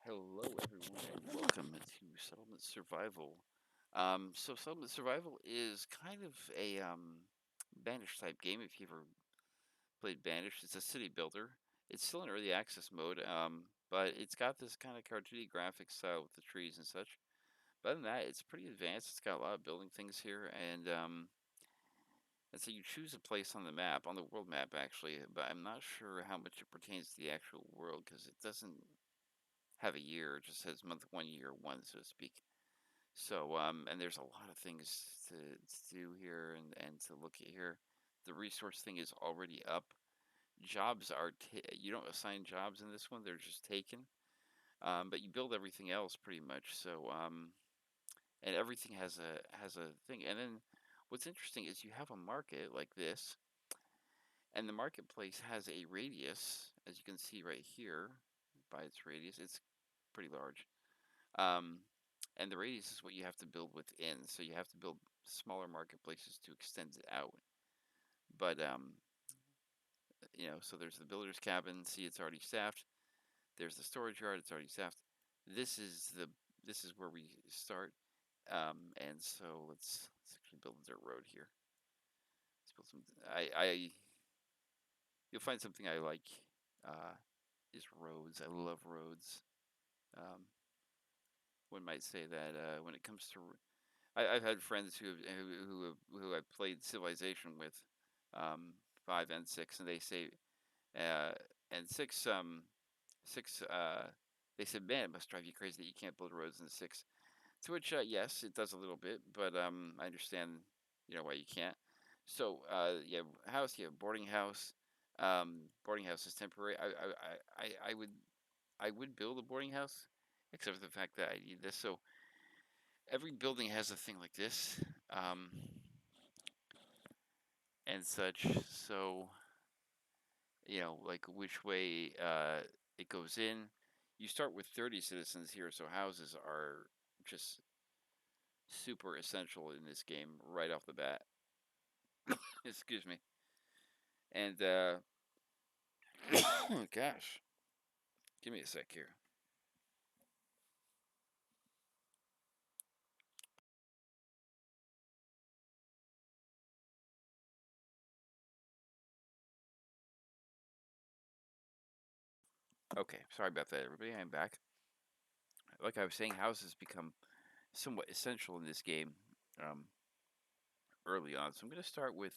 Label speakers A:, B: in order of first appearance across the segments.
A: Hello, everyone, and welcome to Settlement Survival. So Settlement Survival is kind of a Banished type game. If you ever played Banished, it's a city builder. It's still in early access mode, but it's got this kind of cartoony graphic style with the trees and such. But other than that, it's pretty advanced. It's got a lot of building things here, and so you choose a place on the map, on the world map actually. But I'm not sure how much it pertains to the actual world because it doesn't have a year. It just says month one, year one, so to speak. So, and there's a lot of things to do here and to look at here. The resource thing is already up. Jobs are you don't assign jobs in this one; they're just taken. But you build everything else pretty much. So, and everything has a thing. And then what's interesting is you have a market like this, and the marketplace has a radius, as you can see right here by its radius. It's pretty large. Um, and the radius is what you have to build within. So you have to build smaller marketplaces to extend it out. But so there's the builder's cabin. See, it's already staffed. There's the storage yard. It's already staffed. This is the this is where we start. And so let's actually build a dirt road here. Let's build some. You'll find something I like. Uh, is roads. I love roads. Um, one might say that when it comes to I've had friends who I've played Civilization with, 5 and 6, and they say, uh, and 6, 6, they said, "Man, it must drive you crazy that you can't build roads in 6." To which, yes, it does a little bit, but I understand, why you can't. So, you have house, you have boarding house. Boarding house is temporary. I would build a boarding house, except for the fact that I need this. So every building has a thing like this. Um, and such. So, like which way it goes in. You start with 30 citizens here, so houses are just super essential in this game right off the bat. Excuse me. And gosh, give me a sec here. Okay, sorry about that, everybody. I'm back. Like I was saying, houses become somewhat essential in this game um, early on. So I'm going to start with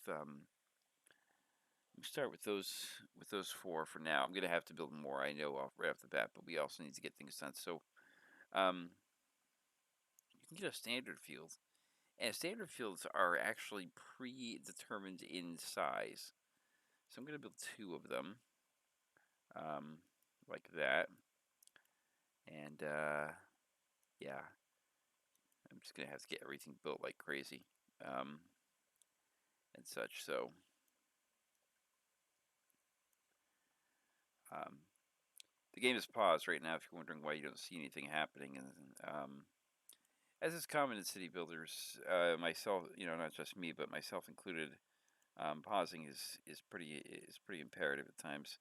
A: those four for now. I'm gonna have to build more, I know, right off the bat, but we also need to get things done. So, um, you can get a standard field, and standard fields are actually predetermined in size. So I'm gonna build two of them, um, like that, and yeah, I'm just gonna have to get everything built like crazy, um, and such. So, um, the game is paused right now. If you're wondering why you don't see anything happening, and as is common in city builders, myself, not just me, but myself included, pausing is pretty imperative at times.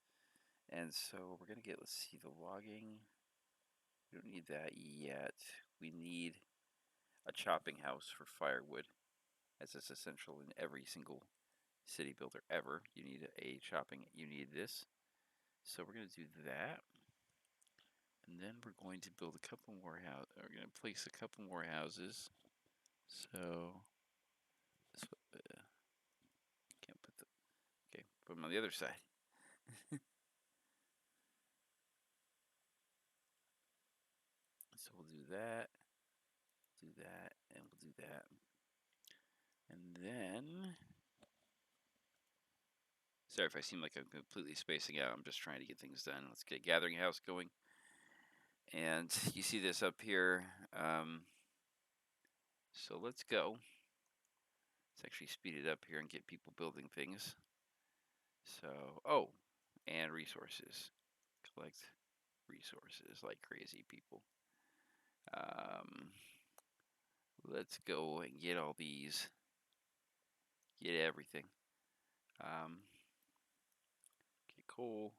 A: And so we're gonna get, let's see, the logging. We don't need that yet. We need a chopping house for firewood, as it's essential in every single city builder ever. You need a chopping. You need this. So we're gonna do that, and then we're going to build a couple more house. We're gonna place a couple more houses. So this can't put the okay. Put them on the other side. So we'll do that, and we'll do that. And then, sorry if I seem like I'm completely spacing out. I'm just trying to get things done. Let's get a gathering house going. And you see this up here. So let's go. Let's actually speed it up here and get people building things. So, oh, and resources. Collect resources like crazy people. Um, let's go and get all these. Get everything. Get coal.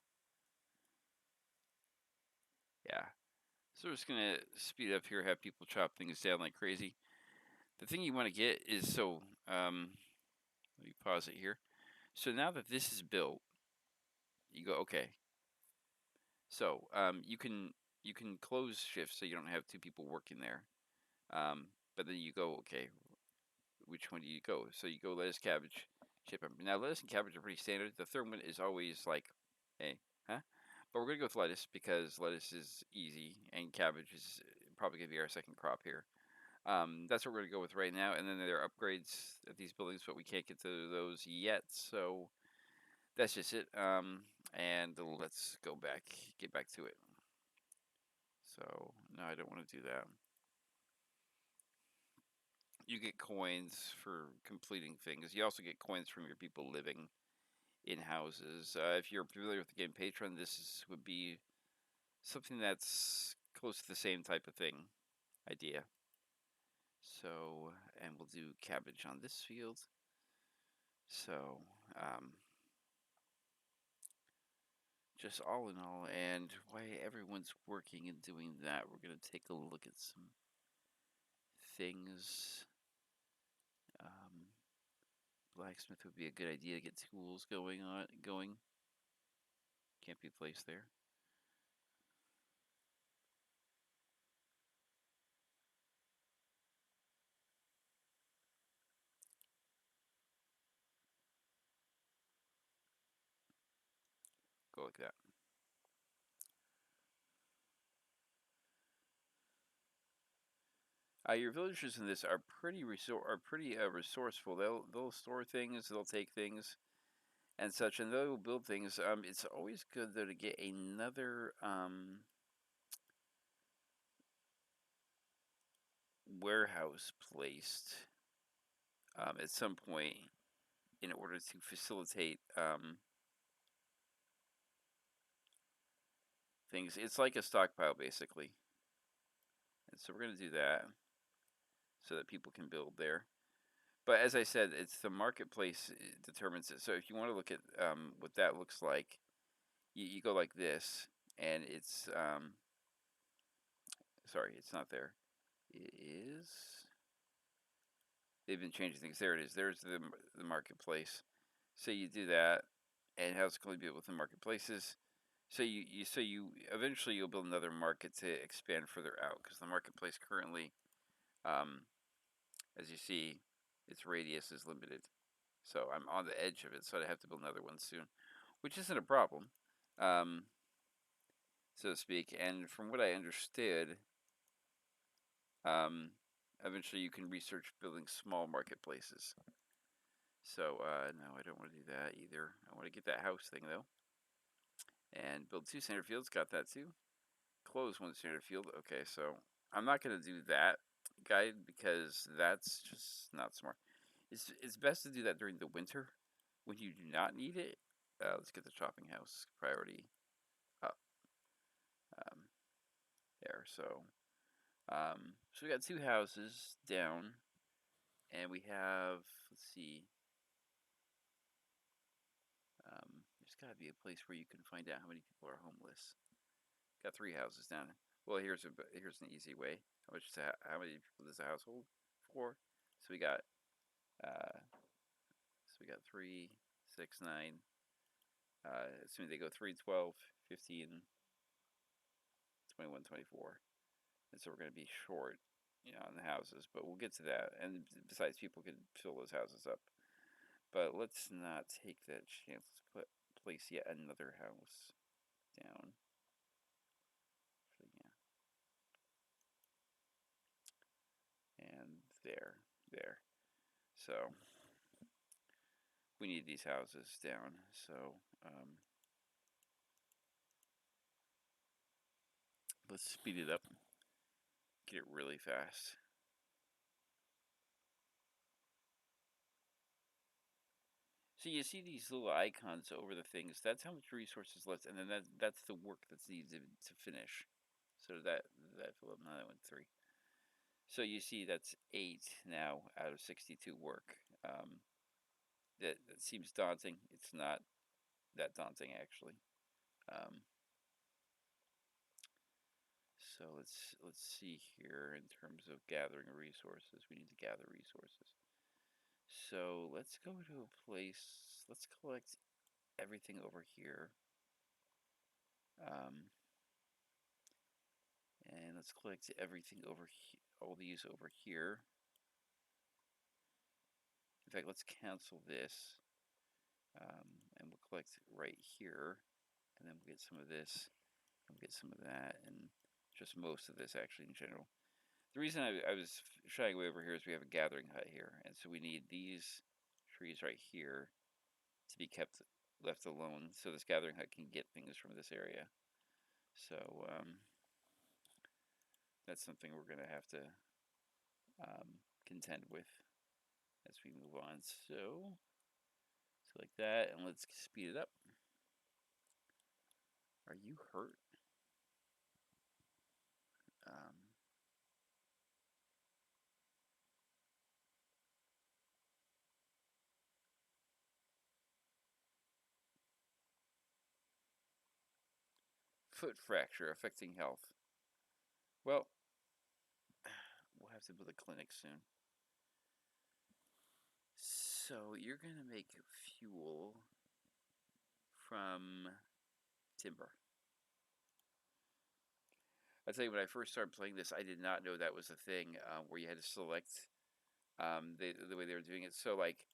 A: Yeah. So we're just gonna speed up here, have people chop things down like crazy. The thing you want to get is let me pause it here. So now that this is built, you go okay. So you can close shifts so you don't have two people working there. But then you go okay, which one do you go? So you go lettuce, cabbage, chip. Now lettuce and cabbage are pretty standard. The third one is always like, hey, huh? But we're gonna go with lettuce because lettuce is easy and cabbage is probably gonna be our second crop here. That's what we're gonna go with right now. And then there are upgrades at these buildings, but we can't get to those yet. So that's just it. And let's get back to it. So no, I don't want to do that. You get coins for completing things. You also get coins from your people living in houses. If you're familiar with the game Patron, would be something that's close to the same type of thing idea. So, and we'll do cabbage on this field. So, um, just all in all, and why everyone's working and doing that, we're gonna take a look at some things. Um, Blacksmith would be a good idea to get tools going. Can't be placed there. Go like that. Your villagers in this are pretty resourceful. They'll store things, they'll take things and such, and they'll build things. It's always good though to get another warehouse placed at some point in order to facilitate things. It's like a stockpile basically, and so we're gonna do that so that people can build there. But as I said, it's the marketplace determines it. So if you want to look at what that looks like, you go like this, and it's sorry, it's not there. It is. They've been changing things. There it is. There's the marketplace. So you do that, and how it's going to be with the marketplaces. So you eventually you'll build another market to expand further out because the marketplace currently, um, as you see, its radius is limited. So I'm on the edge of it, so I have to build another one soon, which isn't a problem, um, so to speak. And from what I understood, um, eventually you can research building small marketplaces. So no, I don't want to do that either. I want to get that house thing though, and build two center fields. Got that too. Close one center field. Okay, so I'm not gonna do that guide because that's just not smart. It's best to do that during the winter when you do not need it. Let's get the chopping house priority up um, there. So we got two houses down, and we have let's see. There's got to be a place where you can find out how many people are homeless. Got three houses down. Well, here's an easy way. How many people does a household for? So we got uh, so we got 3, 6, 9. Assuming they go 3, 12, 15, 21, 24. And so we're going to be short, on the houses, but we'll get to that. And besides, people can fill those houses up. But let's not take that chance. Let's place yet another house down. Yeah, and there. So we need these houses down. So let's speed it up. Get it really fast. So you see these little icons over the things. That's how much resources left, and then that's the work that's needed to finish. So that fill up. No, that went 3. So you see that's 8 now out of 62 work. That seems daunting. It's not that daunting actually. Um, So let's see here in terms of gathering resources. We need to gather resources. So let's go to a place. Let's collect everything over here. Um, and let's collect everything over here. All these over here. In fact, let's cancel this. And we'll collect right here. And then we'll get some of this. And we'll get some of that. And just most of this, actually, in general. The reason I was shying away over here is we have a gathering hut here. And so we need these trees right here to be kept left alone so this gathering hut can get things from this area. So that's something we're going to have to contend with as we move on. So like that, and let's speed it up. Are you hurt? Um, Foot fracture affecting health. Well, we'll have to build a clinic soon. So you're going to make fuel from timber. I tell you, when I first started playing this, I did not know that was a thing where you had to select the way they were doing it. So like,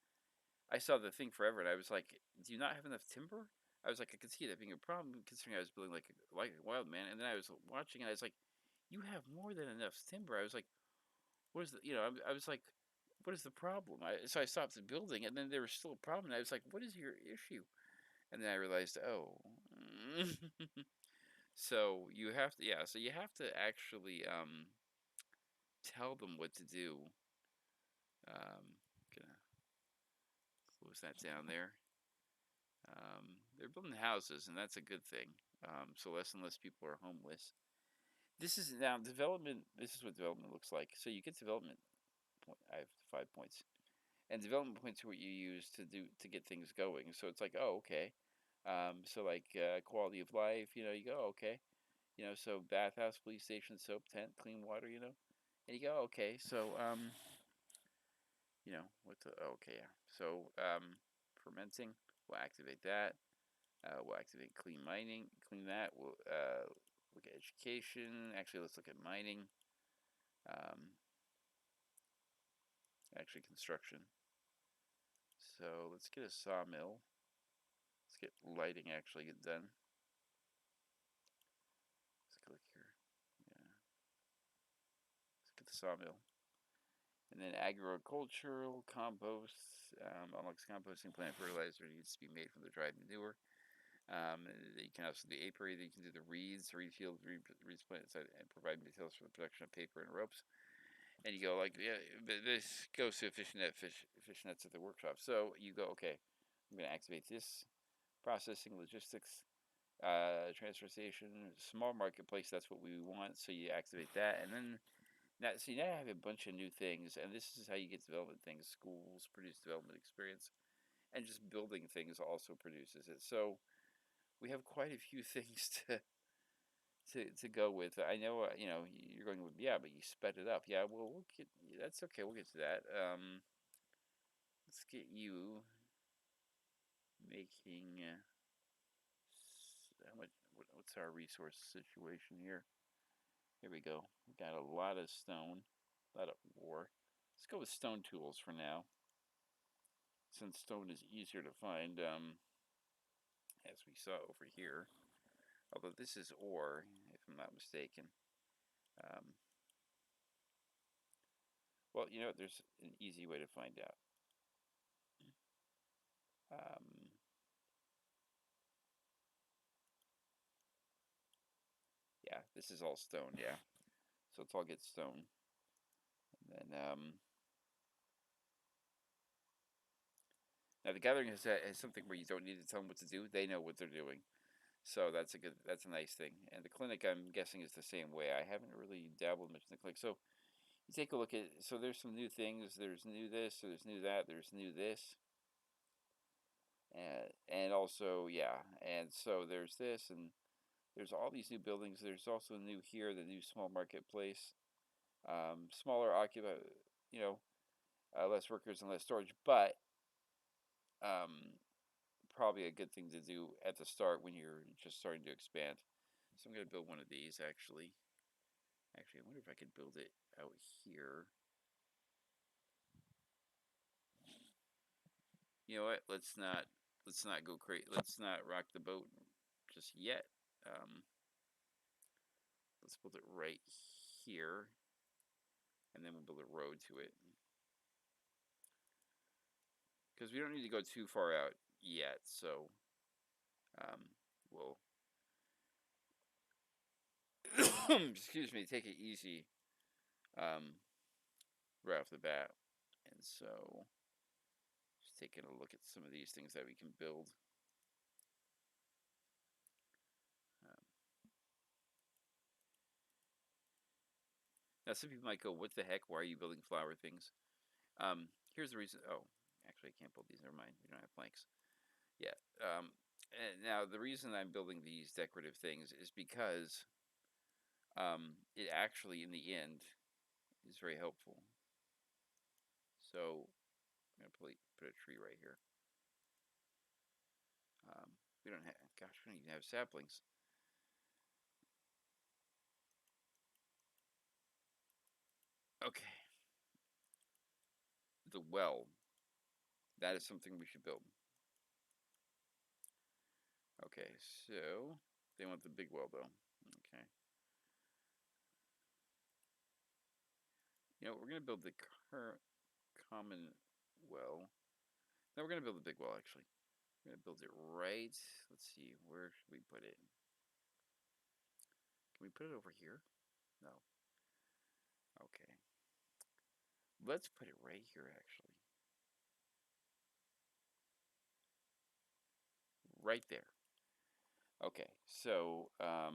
A: I saw the thing forever, and I was like, "Do you not have enough timber?" I was like, I could see that being a problem considering I was building like a wild man. And then I was watching, and I was like, "You have more than enough timber." I was like, "What is the?" I was like, "What is the problem?" So I stopped building, and then there was still a problem. And I was like, "What is your issue?" And then I realized, oh, so you have to, yeah. So you have to actually tell them what to do. Gonna close that down there. They're building houses, and that's a good thing. So less and less people are homeless. This is now development. This is what development looks like. So you get development point. I have 5 points, and development points are what you use to get things going. So it's like, oh, okay. So like quality of life. You go, okay. So bathhouse, police station, soap tent, clean water. And you go, okay. So what the? Oh, okay, yeah. So fermenting. We'll activate that. We'll activate clean mining, clean that. We'll look at education. Actually, let's look at mining. Um, actually, construction. So let's get a sawmill. Let's get lighting actually get done. Let's click here. Yeah, let's get the sawmill. And then agricultural compost. Unlike composting, plant fertilizer needs to be made from the dried manure. You can also do apiary. You can do the reed field, reeds plants, and provide materials for the production of paper and ropes. And you go like, yeah, this goes to fish nets at the workshop. So you go, okay, I'm going to activate this processing, logistics, transfer station, small marketplace. That's what we want. So you activate that, and then now I have a bunch of new things, and this is how you get development things. Schools produce development experience, and just building things also produces it. So we have quite a few things to go with. I know, you're going with, yeah, but you sped it up. Yeah, well, we'll get that's okay. We'll get to that. Let's get you making how much? What's our resource situation here? Here we go. We got a lot of stone, a lot of ore. Let's go with stone tools for now, since stone is easier to find. As we saw over here. Although this is ore, if I'm not mistaken. Um, well, there's an easy way to find out. Um, yeah, this is all stone. Yeah, so let's all get stone, and then now the gathering has something where you don't need to tell them what to do; they know what they're doing. So that's a nice thing. And the clinic, I'm guessing, is the same way. I haven't really dabbled much in the clinic. So you take a look at. So there's some new things. There's new this. So there's new that. There's new this. And also, yeah. And so there's this, and there's all these new buildings. There's also new here, the new small marketplace, smaller occupy, you know, less workers and less storage, but um, probably a good thing to do at the start when you're just starting to expand. So I'm going to build one of these actually. Actually, I wonder if I could build it out here. You know what? Let's not go crazy. Let's not rock the boat just yet. Um, let's build it right here, and then we'll build a road to it because we don't need to go too far out yet. So um, we'll excuse me, take it easy um, right off the bat. And so just taking a look at some of these things that we can build. Um, Now, some people might go, "What the heck? Why are you building flower things?" Here's the reason. Oh, actually, I can't build these. Never mind. We don't have planks. Yeah. And now the reason I'm building these decorative things is because it actually, in the end, is very helpful. So I'm gonna put a tree right here. We don't have. Gosh, we don't even have saplings. Okay. The well. That is something we should build. Okay, so they want the big well though. Okay. You know, we're gonna build the current common well. No, we're gonna build the big well actually. We're gonna build it right. Let's see, where should we put it? Can we put it over here? No. Okay. Let's put it right here actually. Right there. Okay, so I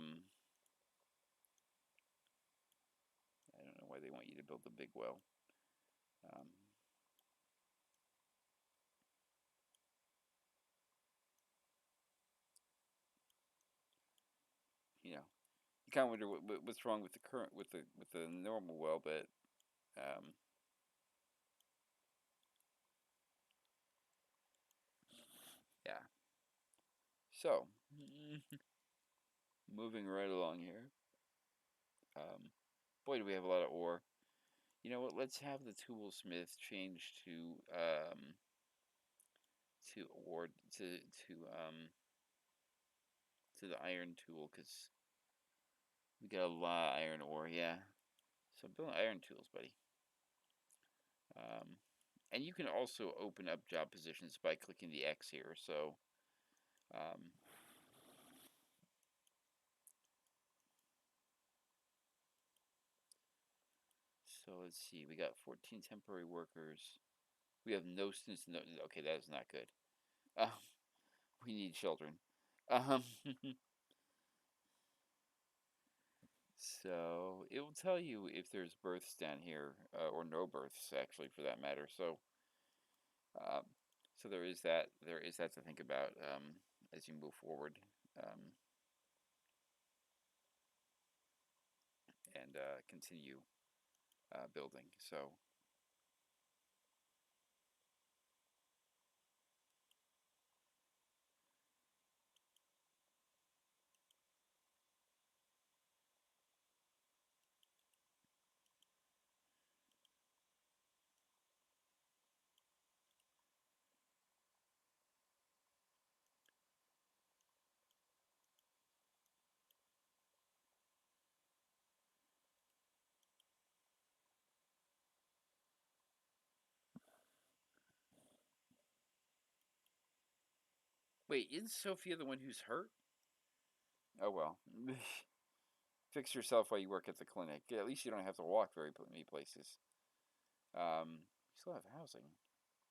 A: don't know why they want you to build the big well. Um, you know, you kind of wonder what's wrong with the current with the normal well, but um, yeah. So moving right along here. Um, boy, do we have a lot of ore. You know what? Let's have the toolsmith change to ore to the iron tool because we got a lot of iron ore. Yeah. So building iron tools, buddy. Um, and you can also open up job positions by clicking the X here. Um, so let's see. We got 14 temporary workers. We have no students. No, okay, that is not good. Um, we need children. Um, so it will tell you if there's births down here, or no births, actually, for that matter. Um, so there is that. There is that to think about as you move forward um, and continue building. So wait, isn't Sophia the one who's hurt? Oh well. Fix yourself while you work at the clinic. At least you don't have to walk very many places. We still have housing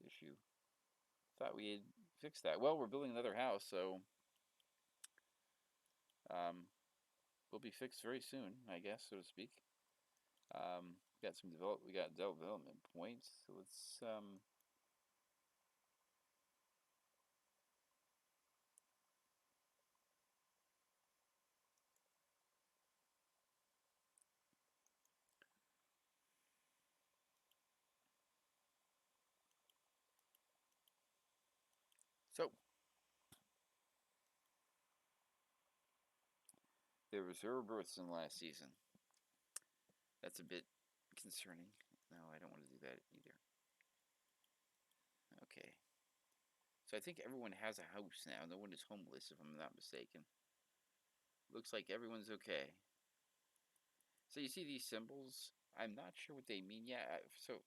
A: issue. Thought we had fixed that. Well, we're building another house, so um, we'll be fixed very soon, I guess, so to speak. We got development points. So let's So there were 0 births in the last season. That's a bit concerning. No, I don't want to do that either. Okay. So I think everyone has a house now. No one is homeless, if I'm not mistaken. Looks like everyone's okay. So you see these symbols? I'm not sure what they mean yet. So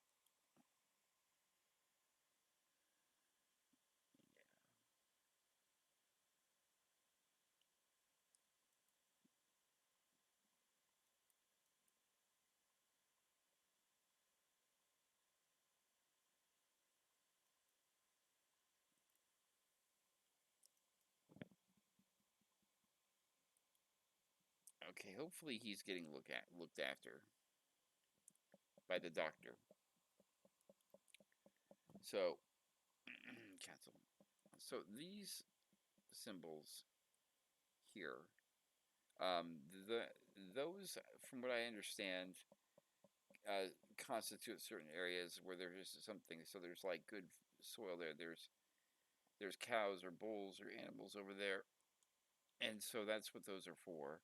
A: okay, hopefully he's getting looked after by the doctor. So cancel. So these symbols here, the those, from what I understand, uh, constitute certain areas where there's something. So there's like good soil there. There's cows or bulls or animals over there, and so that's what those are for.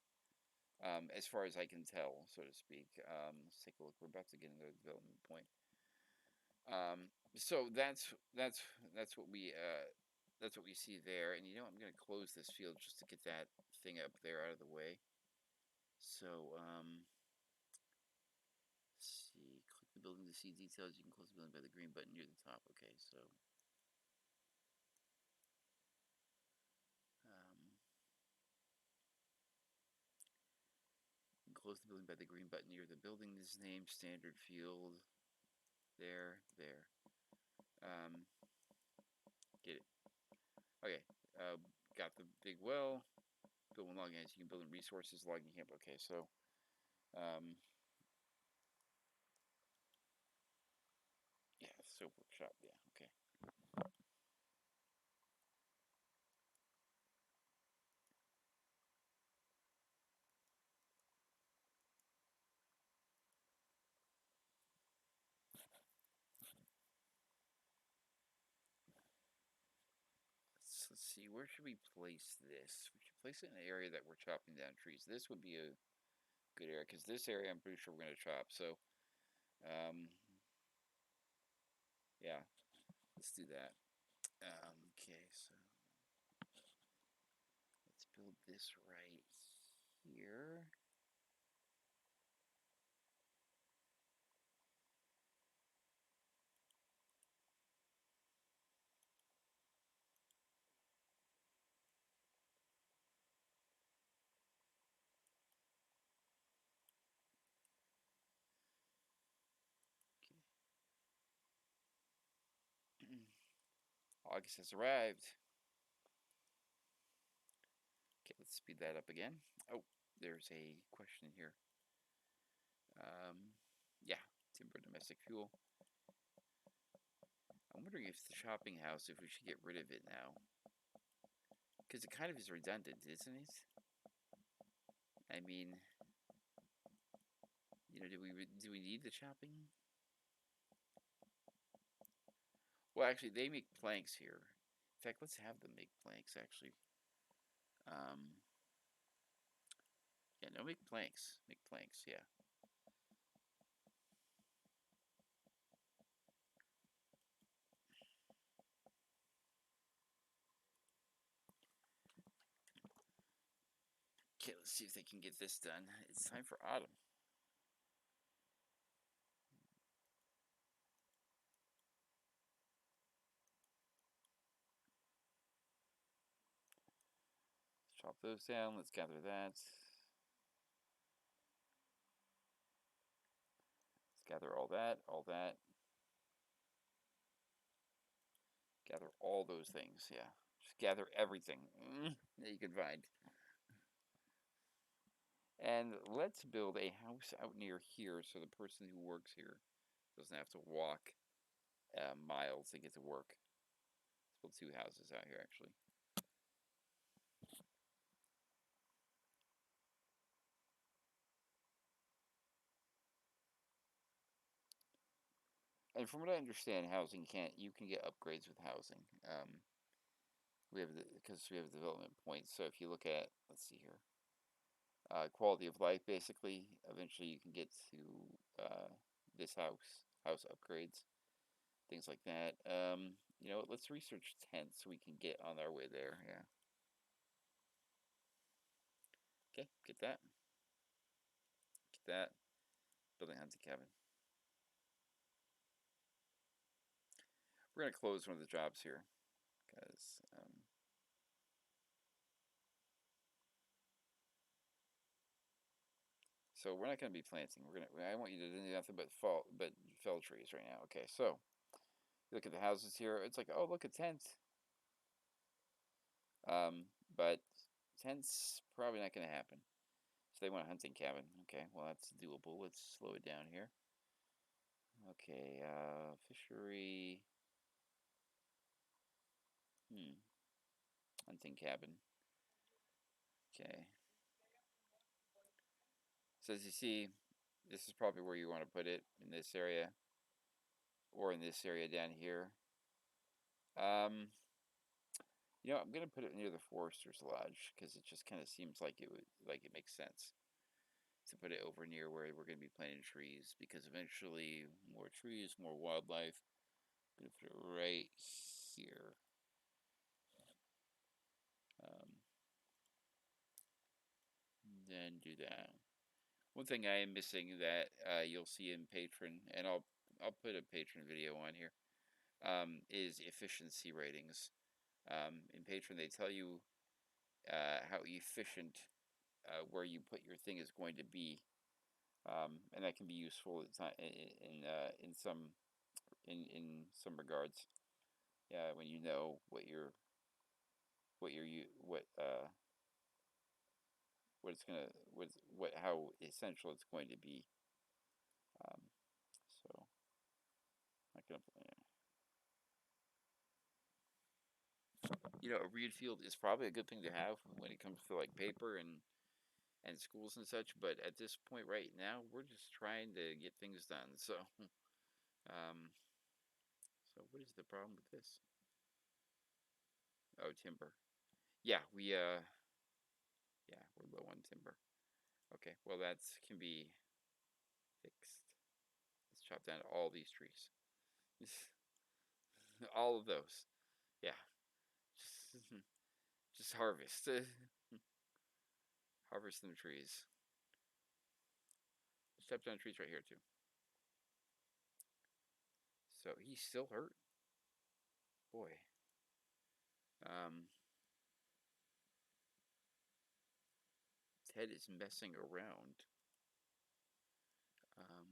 A: As far as I can tell, so to speak. Let's take a look. We're about to get into the development point. So that's what we see there. And I'm going to close this field just to get that thing up there out of the way. So let's see. Click the building to see details. You can close the building by the green button near the top. Okay, so um, you can close the building by the green button near the building's name. Standard field. There. Um, get it. Okay. Uh, got the big well. Build one login. You can build in resources. Logging camp. Okay, so um, yeah, soap workshop. Yeah, okay. Let's see. Where should we place this? We should place it in an area that we're chopping down trees. This would be a good area because this area I'm pretty sure we're going to chop. So, um, yeah, let's do that. Okay, so let's build this right here. Okay. August has arrived. Okay, let's speed that up again. Oh, there's a question here. Yeah, timber domestic fuel. I'm wondering if the shopping house, if we should get rid of it now. Because it kind of is redundant, isn't it? I mean, do we need the shopping? Well, actually, they make planks here. In fact, let's have them make planks. Actually, um, yeah, no, make planks. Make planks. Yeah. Okay, let's see if they can get this done. It's time for autumn. Let's chop those down. Let's gather that. Let's gather all that. All that. Gather all those things. Yeah. Just gather everything that you can find. And let's build a house out near here so the person who works here doesn't have to walk miles to get to work. Let's build 2 houses out here, actually. And from what I understand, housing can't. You can get upgrades with housing. We have because we have development points. So if you look at, let's see here, quality of life, basically, eventually you can get to this house upgrades, things like that. Let's research tents so we can get on our way there. Yeah. Okay, get that. Get that. Building hunting cabin. We're gonna close one of the jobs here because so we're not gonna be planting. I want you to do nothing but fell trees right now. Okay, so look at the houses here. It's like, oh, look, a tent. Um, but tent's probably not gonna happen. So they want a hunting cabin. Okay, well that's doable. Let's slow it down here. Okay, fishery. Hunting cabin. Okay. So as you see, this is probably where you want to put it in this area or in this area down here. Um, I'm gonna put it near the Forester's Lodge because it just kind of seems like it makes sense to put it over near where we're gonna be planting trees because eventually more trees, more wildlife. I'm gonna put it right here. Um, then do that. One thing I am missing that you'll see in Patron, and I'll put a Patron video on here, is efficiency ratings. In Patron, they tell you how efficient where you put your thing is going to be, and that can be useful in some regards. Yeah, when you know what you're what it's gonna what how essential it's going to be. Um, so not gonna. A reed field is probably a good thing to have when it comes to like paper and schools and such. But at this point right now, we're just trying to get things done. So, um, so what is the problem with this? Oh, timber. Yeah, we're low on timber. Okay, well that's can be fixed. Let's chop down all these trees. All of those. Yeah, just, just harvest. Harvest them trees. Let's chop down trees right here too. So he's still hurt. Boy. Um, Ted is messing around. Um,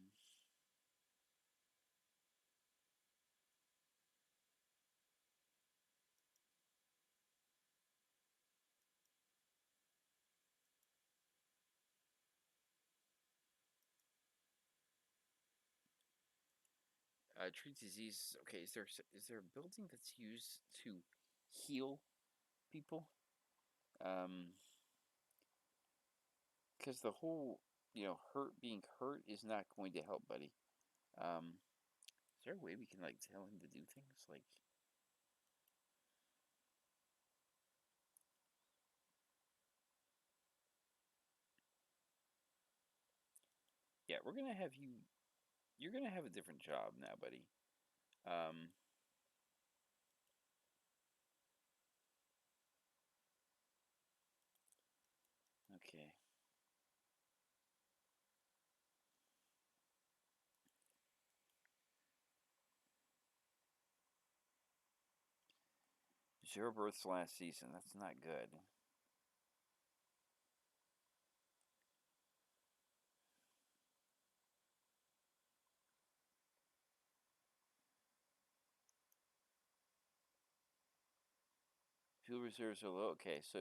A: treat disease. Okay, is there a building that's used to heal people? Um, because the whole being hurt is not going to help, buddy. Is there a way we can like tell him to do things like? Yeah, we're gonna have you. You're gonna have a different job now, buddy. Um, okay. Zero births last season. That's not good. Fuel reserves are low. Okay, so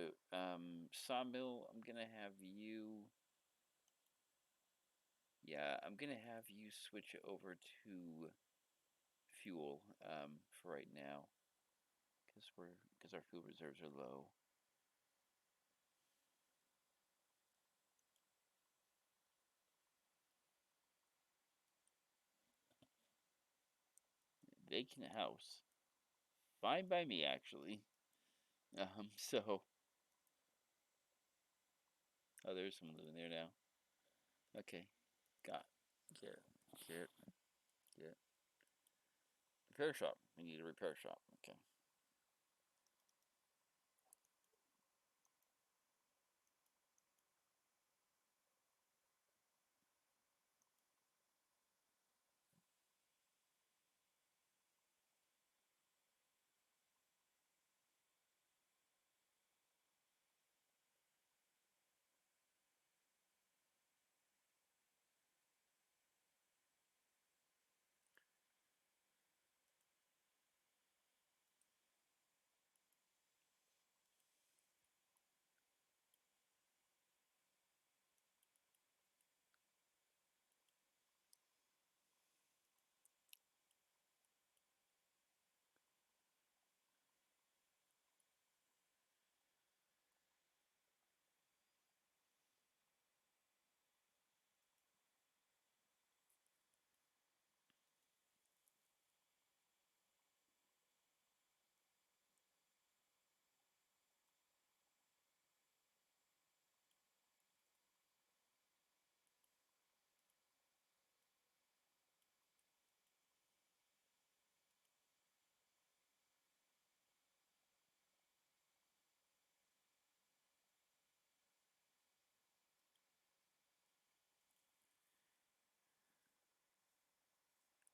A: sawmill. I'm gonna have you. Yeah, I'm gonna have you switch over to fuel for right now because our fuel reserves are low. Vacant house. Fine by me, actually. So, oh, there's someone living there now. Okay, got, get, get, get. Repair shop. We need a repair shop. Okay.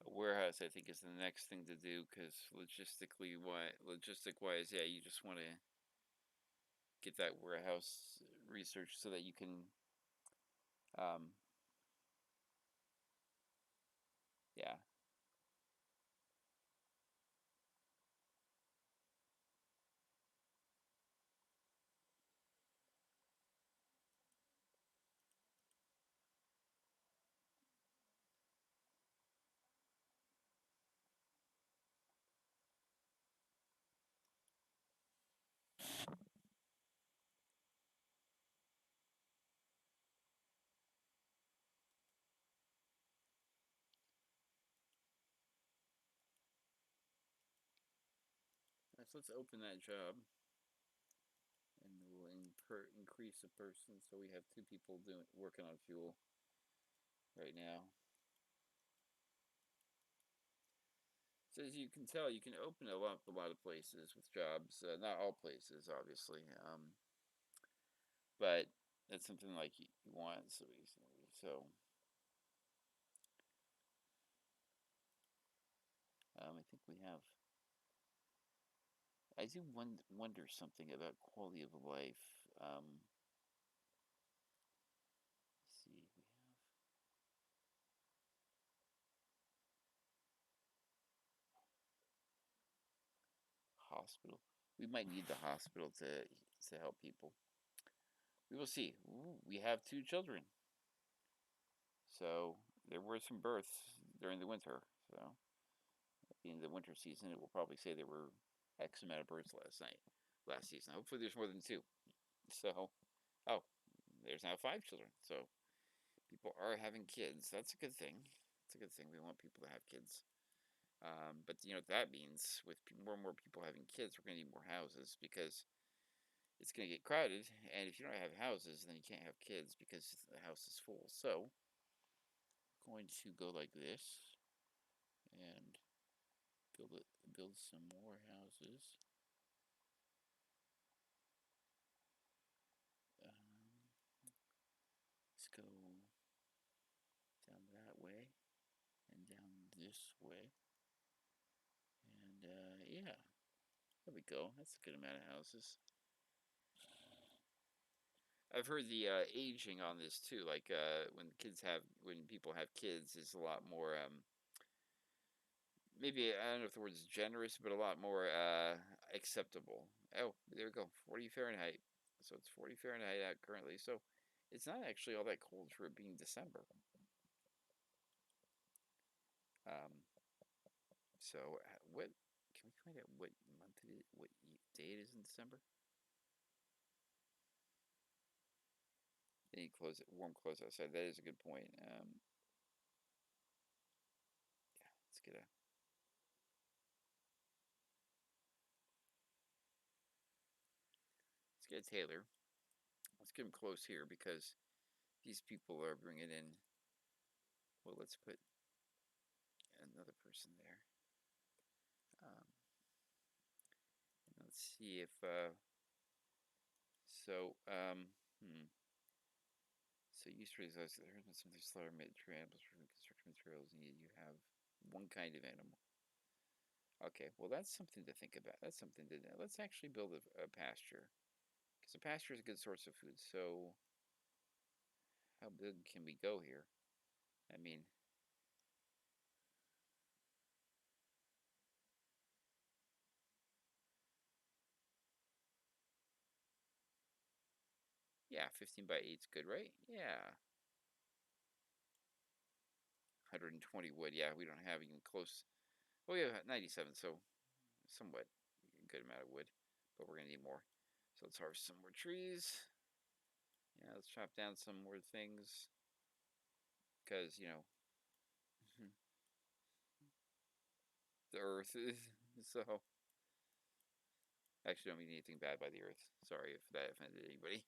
A: A warehouse, I think, is the next thing to do because logistic wise, yeah, you just want to get that warehouse research so that you can, um, yeah. Let's open that job, and we'll increase the person. So we have two people doing working on fuel right now. So as you can tell, you can open a lot of places with jobs. Not all places, obviously, but that's something like you want. So I think we have. I do wonder something about quality of life. Let's see, we have hospital. We might need the hospital to help people. We will see. Ooh, we have two children, so there were some births during the winter. So in the winter season, it will probably say there were X amount of births last season. Hopefully, there's more than two. So, oh, there's now five children. So people are having kids. That's a good thing. It's a good thing. We want people to have kids. But you know what that means? With more and more people having kids, we're going to need more houses because it's going to get crowded. And if you don't have houses, then you can't have kids because the house is full. So, I'm going to go like this and build some more houses. Um, let's go down that way and down this way. And yeah, there we go. That's a good amount of houses. I've heard the aging on this too. Like when people have kids, is a lot more. Maybe I don't know if the word is generous, but a lot more acceptable. Oh, there we go. 40 Fahrenheit. So it's 40 Fahrenheit out currently. So it's not actually all that cold for it being December. Um, so what can we find out what month it is, what day it is in December? They need clothes, warm clothes outside. That is a good point. Yeah, let's get a. get a tailor. Let's get him close here because these people are bringing in. Well, let's put another person there. Um, let's see if so. Hmm. So used to results there and some slower made animals for construction materials needed. You have one kind of animal. Okay, well that's something to think about. That's something to. Let's actually build a pasture because a pasture is a good source of food. So how big can we go here? I mean, yeah, 15 by 8 is good, right? Yeah, 120 wood. Yeah, we don't have even close. Oh yeah, 97. So somewhat a good amount of wood, but we're gonna need more. So let's harvest some more trees. Yeah, let's chop down some more things because the earth is so. Actually, don't mean anything bad by the earth. Sorry if that offended anybody.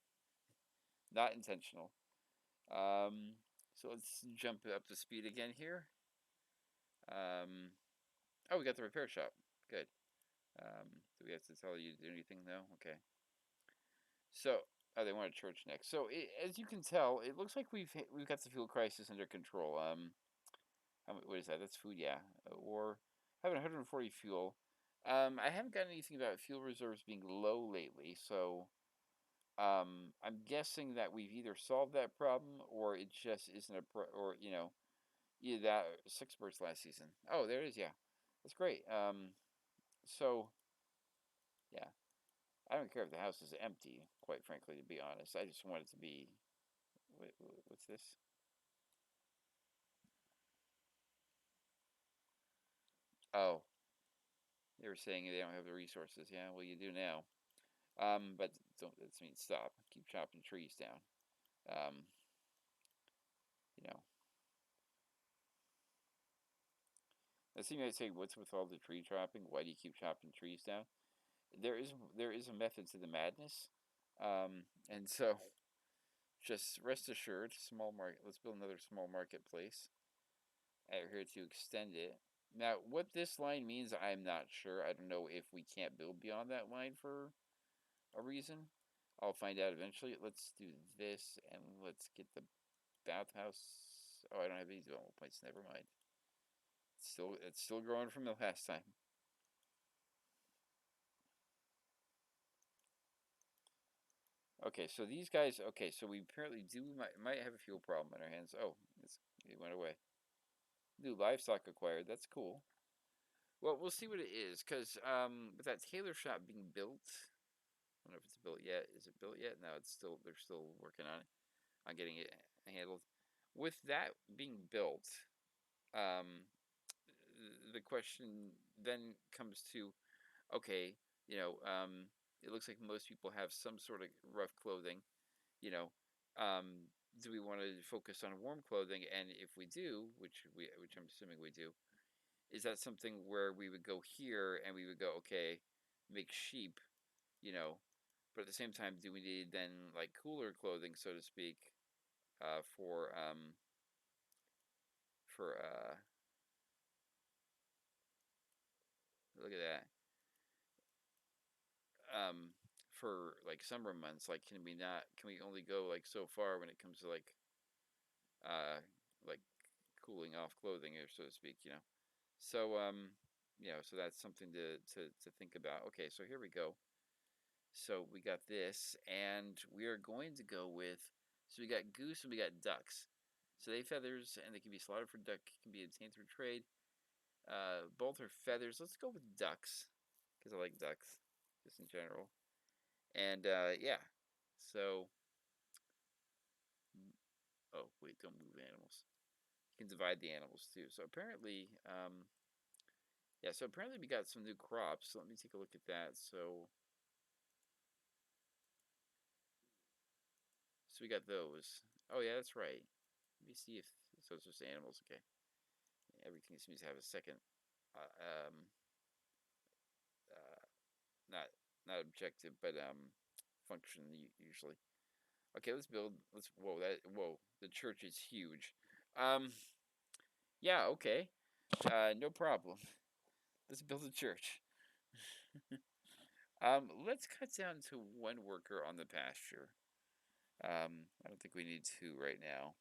A: Not intentional. Um, so let's jump up to speed again here. Um, oh, we got the repair shop. Good. Do we have to tell you to do anything though? Okay. So, oh, they want a church next. So, as you can tell, it looks like we've got the fuel crisis under control. What is that? That's food, yeah. Or having 140 fuel. I haven't gotten anything about fuel reserves being low lately, so I'm guessing that we've either solved that problem or it just isn't or either that or 6 birds last season. Oh, there it is. Yeah, that's great. So yeah, I don't care if the house is empty. Quite frankly, to be honest, I just want it to be. What's this? Oh, they were saying they don't have the resources. Yeah, well, you do now. But don't that means stop. Keep chopping trees down. Um, you know, that seems to say, what's with all the tree chopping? Why do you keep chopping trees down? There is a method to the madness, and so just rest assured, small market. Let's build another small marketplace out here to extend it. Now, what this line means, I'm not sure. I don't know if we can't build beyond that line for a reason. I'll find out eventually. Let's do this, and let's get the bathhouse. Oh, I don't have any development points. Never mind. It's still growing from the last time. Okay, so these guys. Okay, so we apparently might have a fuel problem in our hands. Oh, it went away. New livestock acquired. That's cool. Well, we'll see what it is, cause with that tailor shop being built, I don't know if it's built yet. Is it built yet? No, they're still working on it, on getting it handled. With that being built, um, the question then comes to, okay, you know, it looks like most people have some sort of rough clothing. You know, um, do we want to focus on warm clothing? And if we do, which I'm assuming we do, is that something where we would go here and we would go, okay, make sheep, you know, but at the same time, do we need then like cooler clothing, so to speak, uh, for um, for look at that, um, for like summer months, like can we only go like so far when it comes to uh, like cooling off clothing, or so to speak, you know? So so that's something to think about. Okay, so here we go. So we got this, and we are going to go with. So we got goose and we got ducks. So they feathers, and they can be slaughtered for duck. Can be obtained through trade. Both are feathers. Let's go with ducks, because I like ducks, just in general. And yeah, so oh wait, don't move animals. You can divide the animals too. So apparently, yeah. So apparently we got some new crops. So let me take a look at that. So we got those. Oh yeah, that's right. Let me see if so. It's just animals. Okay. Everything seems to have a second, uh, um, not not objective, but function usually. Okay, whoa, the church is huge. Yeah, okay. No problem. Let's build a church. Let's cut down to one worker on the pasture. I don't think we need two right now.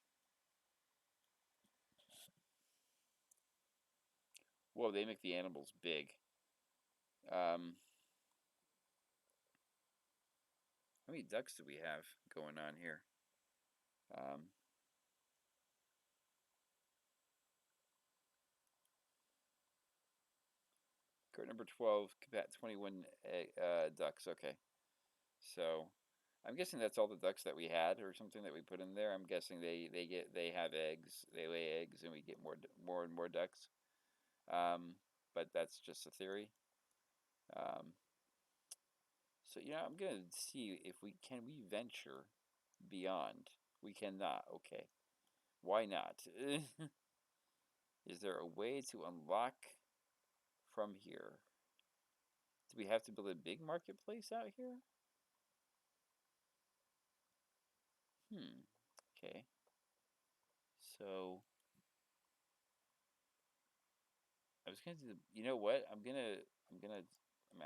A: Whoa, they make the animals big. Um, how many ducks do we have going on here? Um, Cart number 12, combat 21 ducks. Okay. So I'm guessing that's all the ducks that we had or something that we put in there. I'm guessing they have eggs, they lay eggs, and we get more and more ducks. Um, but that's just a theory. Um, so I'm gonna see if we venture beyond. We cannot. Okay. Why not? Is there a way to unlock from here? Do we have to build a big marketplace out here? Okay. So I was gonna do you know what? I'm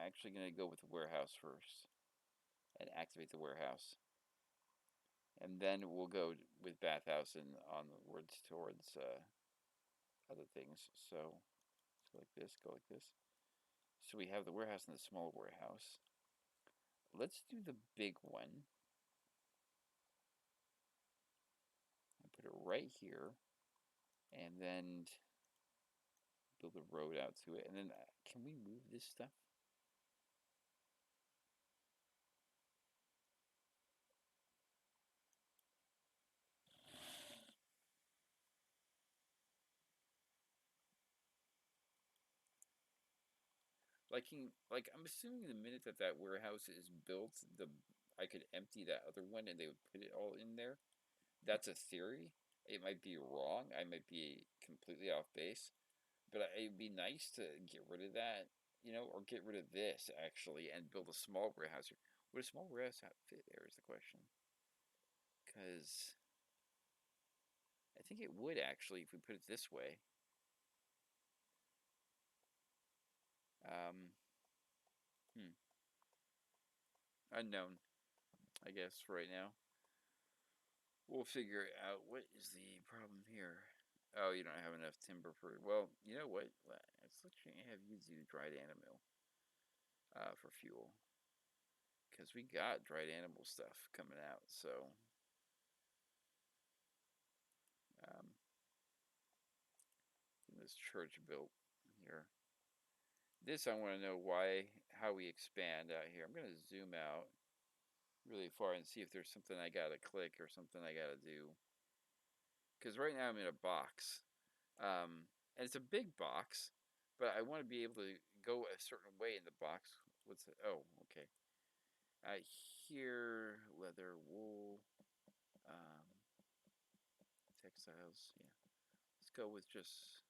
A: actually gonna go with the warehouse first and activate the warehouse. And then we'll go with bathhouse and onwards towards other things. So go like this, go like this. So we have the warehouse and the small warehouse. Let's do the big one and put it right here. And then build a road out to it. And then can we move this stuff? Like I'm assuming the minute that that warehouse is built, the I could empty that other one and they would put it all in there. That's a theory. It might be wrong. I might be completely off base, but it'd be nice to get rid of that, or get rid of this actually and build a small warehouse here. Would a small warehouse fit there is the question. Because I think it would actually if we put it this way. Um, hmm, Unknown, I guess, for right now. We'll figure it out. What is the problem here? Oh, you don't have enough timber for. Well, you know what? Let's actually have you do dried animal for fuel. Because we got dried animal stuff coming out. So, um, this church built here. This I want to know how we expand out here. I'm going to zoom out really far and see if there's something I got to click or something I got to do. Because right now I'm in a box. And it's a big box, but I want to be able to go a certain way in the box. What's it? Oh, okay. Here, leather, wool, um, textiles. Yeah, let's go with just.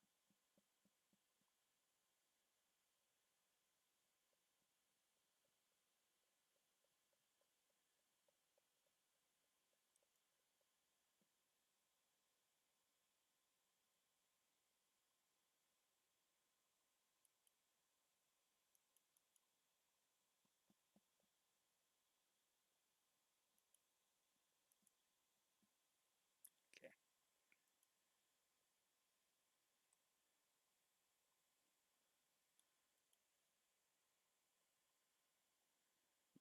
A: Okay.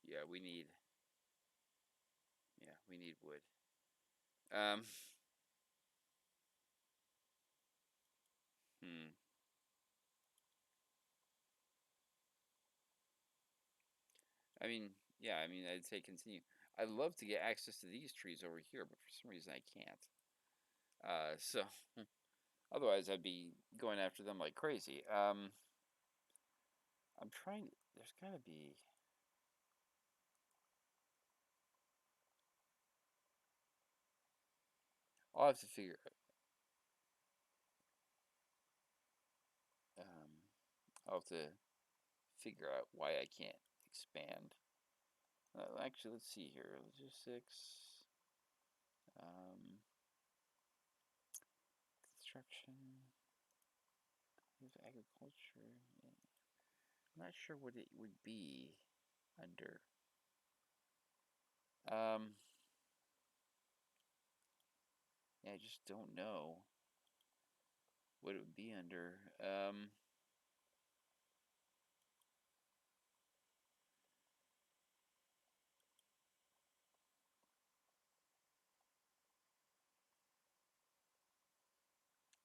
A: Yeah, we need. Yeah, we need wood. Um. Hmm. I mean, yeah. I mean, I'd say continue. I'd love to get access to these trees over here, but for some reason I can't. So otherwise I'd be going after them like crazy. I'm trying. There's gotta be. I'll have to figure. Um, I'll have to figure out why I can't expand. Actually, let's see here. Logistics, um, construction, agriculture. Yeah. I'm not sure what it would be under. Um, yeah, I just don't know what it would be under.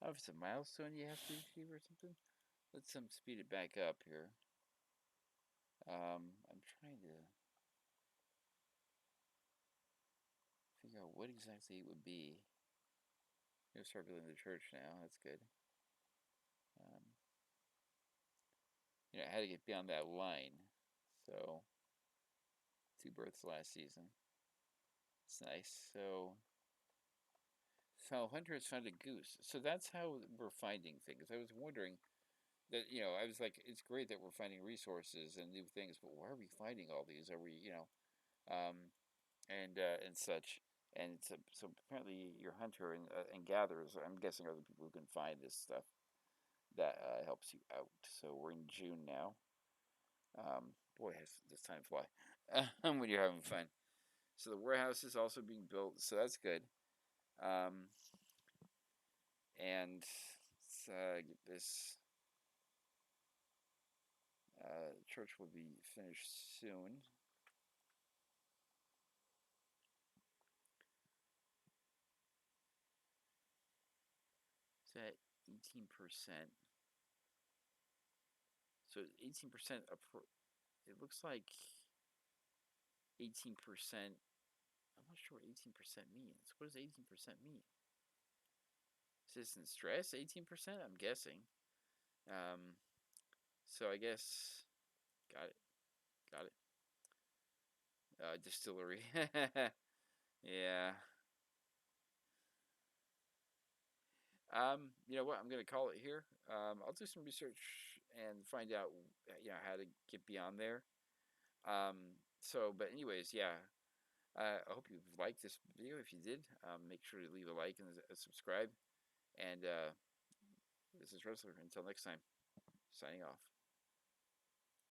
A: Oh, if it's a milestone you have to achieve or something. Let's speed it back up here. I'm trying to figure out what exactly it would be. We'll start building the church now. That's good. Um, I had to get beyond that line. So, 2 births last season. It's nice. So Hunter has found a goose. So that's how we're finding things. I was wondering that, I was like, it's great that we're finding resources and new things, but where are we finding all these? Are we, and such. And so apparently your hunter and gatherers, I'm guessing, are the people who can find this stuff that helps you out. So we're in June now. Boy, has this time fly when you're having fun. So the warehouse is also being built, so that's good. Um, and let's get this church will be finished soon. Is that 18%? So 18% it looks like 18%. I'm not sure what 18% means. What does 18% mean? Citizen stress, 18%? I'm guessing. Um, so I guess, got it, got it. Distillery. Yeah. You know what? I'm gonna call it here. I'll do some research and find out, how to get beyond there. But anyways, yeah. I hope you liked this video. If you did, make sure to leave a like and subscribe. And this is Wrestler. Until next time, signing off.